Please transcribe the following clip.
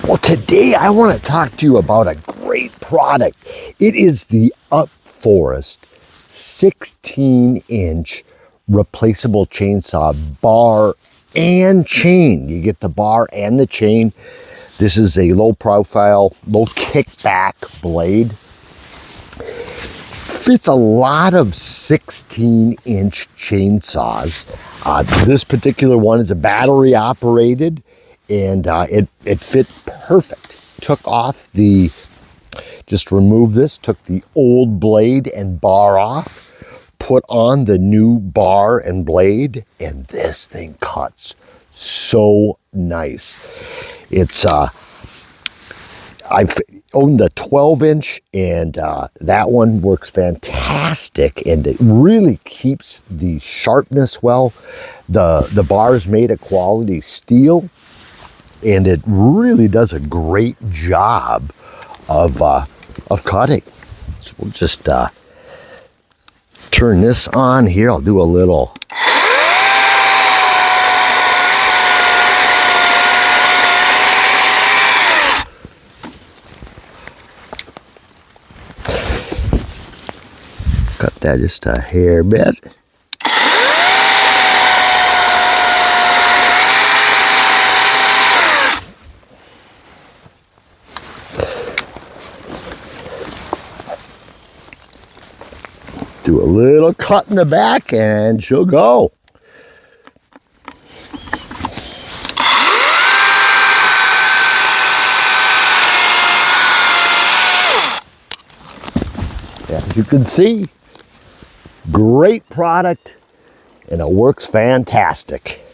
Well, today I want to talk to you about a great product. It is the Up Forest 16-inch replaceable chainsaw, bar and chain. You get the bar and the chain. This is a low profile, low kickback blade. Fits a lot of 16-inch chainsaws. This particular one is a battery operated, and it fit perfect. Took off the, just removed this, took the old blade and bar off, put on the new bar and blade, and this thing cuts so nice. It's I've owned the 12-inch, and that one works fantastic, and it really keeps the sharpness well. The bar is made of quality steel, and it really does a great job of cutting. So we'll just turn this on here. I'll do a little. Cut that just a hair bit. Do a little cut in the back and she'll go. As you can see, great product, and it works fantastic.